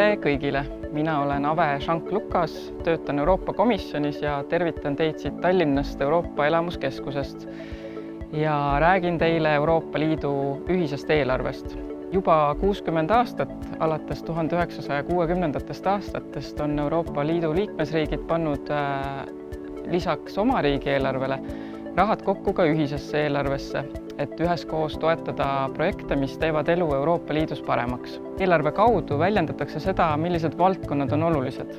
Tere kõigile! Mina olen Ave Schank-Lukas, töötan Euroopa Komisjonis ja tervitan teid siit Tallinnast Euroopa Elamuskeskusest ja räägin teile Euroopa Liidu ühisest eelarvest. Juba 60 aastat, alates 1960. aastatest on Euroopa Liidu liikmesriigid pannud lisaks oma riigieelarvele rahad kokku ka ühisesse eelarvesse, et üheskoos toetada projekte, mis teevad elu Euroopa Liidus paremaks. Eelarve kaudu väljendatakse seda, millised valdkonnad on olulised.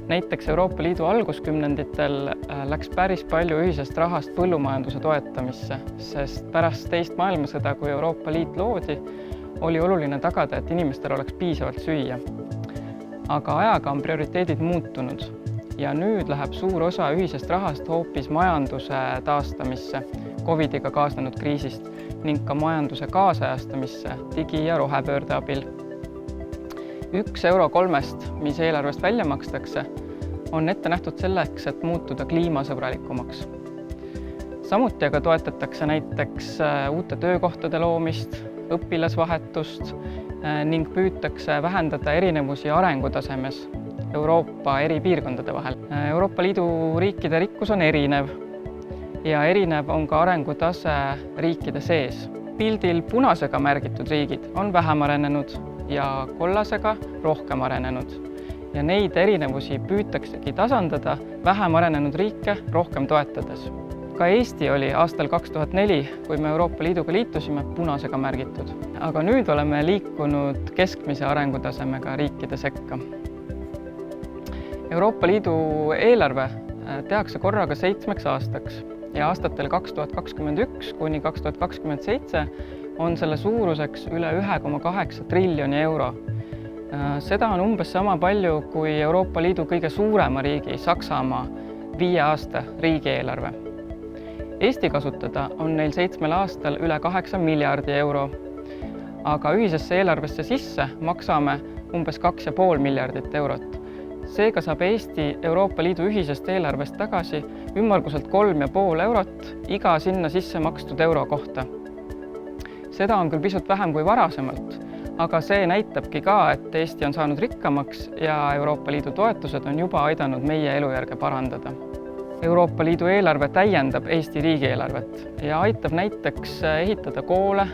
Näiteks Euroopa Liidu alguskümnenditel läks päris palju ühisest rahast põllumajanduse toetamisse, sest pärast teist maailmasõda, kui Euroopa Liit loodi, oli oluline tagada, et inimestel oleks piisavalt süüa. Aga ajaga on prioriteedid muutunud ja nüüd läheb suur osa ühisest rahast hoopis majanduse taastamisse Covidiga kaasnenud kriisist ning ka majanduse kaasajastamisse digi- ja rohepöörde abil. 1 euro 3, mis eelarvest välja makstakse, on ette nähtud selleks, et muutuda kliimasõbralikumaks. Samuti aga toetatakse näiteks uute töökohtade loomist, õpilasvahetust ning püütakse vähendada erinevusi arengutasemes Euroopa eri piirkondade vahel. Euroopa Liidu riikide rikkus on erinev ja erinev on ka arengutase riikide sees. Pildil punasega märgitud riigid on vähem arenenud ja kollasega rohkem arenenud. Ja neid erinevusi püütaksegi tasandada vähem arenenud riike rohkem toetades. Ka Eesti oli aastal 2004, kui me Euroopa Liiduga liitusime, punasega märgitud. Aga nüüd oleme liikunud keskmise arengutasemega riikide sekka. Euroopa Liidu eelarve tehakse korraga 7 aastaks ja aastatel 2021 kuni 2027 on selle suuruseks üle 1,8 triljoni euro. Seda on umbes sama palju kui Euroopa Liidu kõige suurema riigi, Saksamaa, 5 aasta riigieelarve. Eesti kasutada on neil 7 aastal üle 8 miljardi euro, aga ühisesse eelarvesse sisse maksame umbes 2,5 miljardit eurot. Seega saab Eesti Euroopa Liidu ühisest eelarvest tagasi ümmarguselt 3,5 eurot iga sinna sisse makstud euro kohta. Seda on küll pisut vähem kui varasemalt, aga see näitabki ka, et Eesti on saanud rikkamaks ja Euroopa Liidu toetused on juba aidanud meie elujärge parandada. Euroopa Liidu eelarve täiendab Eesti riigieelarvet ja aitab näiteks ehitada koole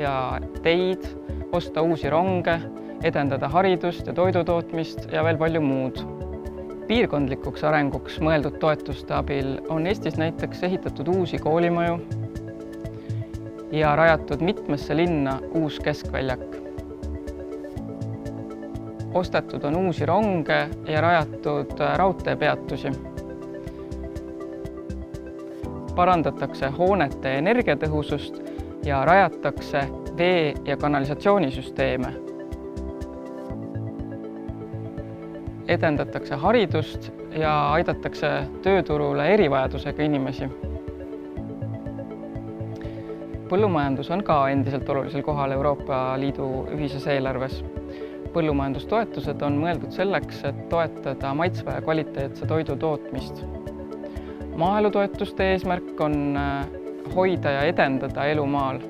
ja teid, osta uusi ronge, edendada haridust ja toidutootmist ja veel palju muud. Piirkondlikuks arenguks mõeldud toetuste abil on Eestis näiteks ehitatud uusi koolimaju ja rajatud mitmesse linna uus keskväljak. Ostetud on uusi ronge ja rajatud raudteepeatusi. Parandatakse hoonete energiatõhusust ja rajatakse vee- ja kanalisatsioonisüsteeme. Edendatakse haridust ja aidatakse tööturule erivajadusega inimesi. Põllumajandus on ka endiselt olulisel kohal Euroopa Liidu ühises eelarves. Põllumajandustoetused on mõeldud selleks, et toetada maitsva ja kvaliteetse toidu tootmist. Maaelutoetuste eesmärk on hoida ja edendada elu maal.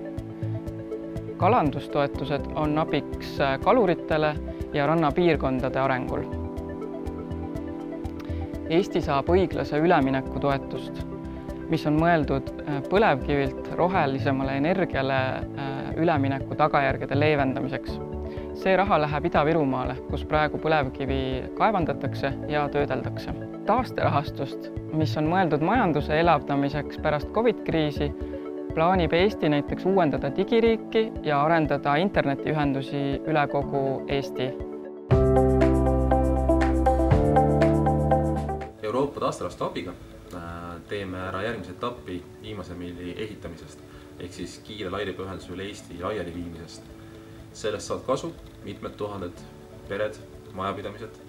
Kalandustoetused on abiks kaluritele ja rannapiirkondade arengul. Eesti saab õiglase ülemineku toetust, mis on mõeldud põlevkivilt rohelisemale energiale ülemineku tagajärgede leevendamiseks. See raha läheb Ida-Virumaale, kus praegu põlevkivi kaevandatakse ja töödeldakse. Taasterahastust, mis on mõeldud majanduse elavdamiseks pärast Covid-kriisi, plaanib Eesti näiteks uuendada digiriiki ja arendada internetiühendusi üle kogu Eesti. Euroopa taasterahastu abiga teeme ära järgmise etapi viimase miili ehitamisest ehk siis kiire lairibaühenduse üle Eesti laiali viimisest. Sellest saavad kasu mitmed tuhanded pered, majapidamised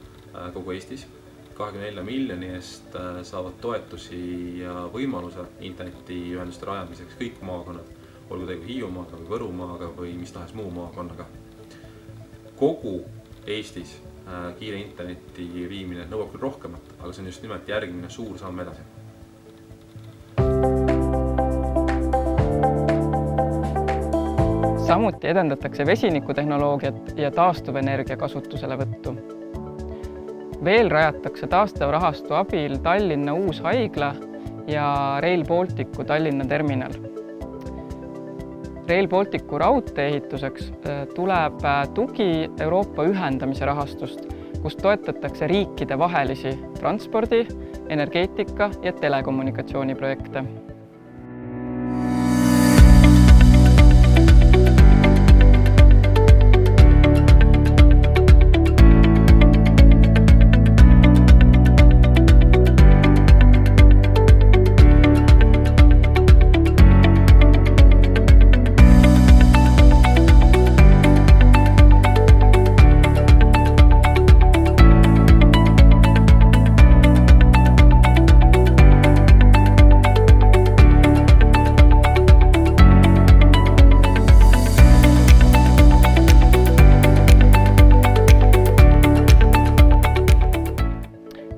kogu Eestis. 24 miljoni eest saavad toetusi ja võimaluse internetiühenduste rajamiseks kõik maakonnad, olgu tegu Hiiumaaga või Võrumaaga või mis tahes muu maakonnaga. Kogu Eestis kiire interneti viimine nõuab küll rohkemat, aga see on just nimelt järgmine suur samm edasi. Samuti edendatakse vesinikutehnoloogiat ja taastuvenergia kasutuselevõttu. Veel rajatakse taastava rahastu abil Tallinna uus haigla ja Rail Balticu Tallinna terminal. Rail Balticu raudtee ehituseks tuleb tugi Euroopa ühendamise rahastust, kus toetatakse riikide vahelisi transpordi, energeetika ja telekommunikatsiooniprojekte.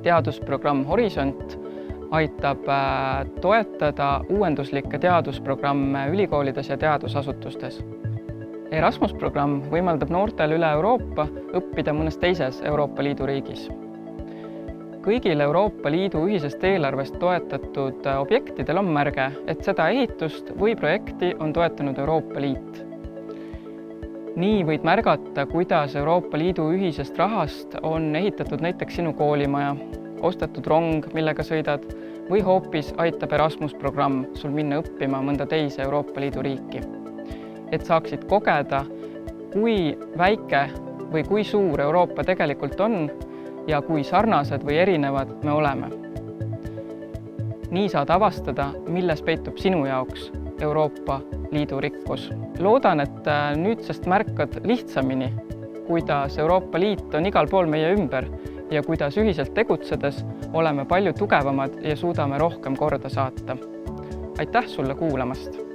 Teadusprogramm Horisont aitab toetada uuenduslikke teadusprogramme ülikoolides ja teadusasutustes. Erasmus-programm võimaldab noortel üle Euroopa õppida mõnes teises Euroopa Liidu riigis. Kõigil Euroopa Liidu ühisest eelarvest toetatud objektidel on märge, et seda ehitust või projekti on toetanud Euroopa Liit. Nii võid märgata, kuidas Euroopa Liidu ühisest rahast on ehitatud näiteks sinu koolimaja, ostetud rong, millega sõidad, või hoopis aitab Erasmus-programm sul minna õppima mõnda teise Euroopa Liidu riiki. Et saaksid kogeda, kui väike või kui suur Euroopa tegelikult on ja kui sarnased või erinevad me oleme. Nii saad avastada, milles peitub sinu jaoks Euroopa Liidu rikkus. Loodan, et nüüdsest märkad lihtsamini, kuidas Euroopa Liit on igal pool meie ümber ja kuidas ühiselt tegutsedes oleme palju tugevamad ja suudame rohkem korda saata. Aitäh sulle kuulamast!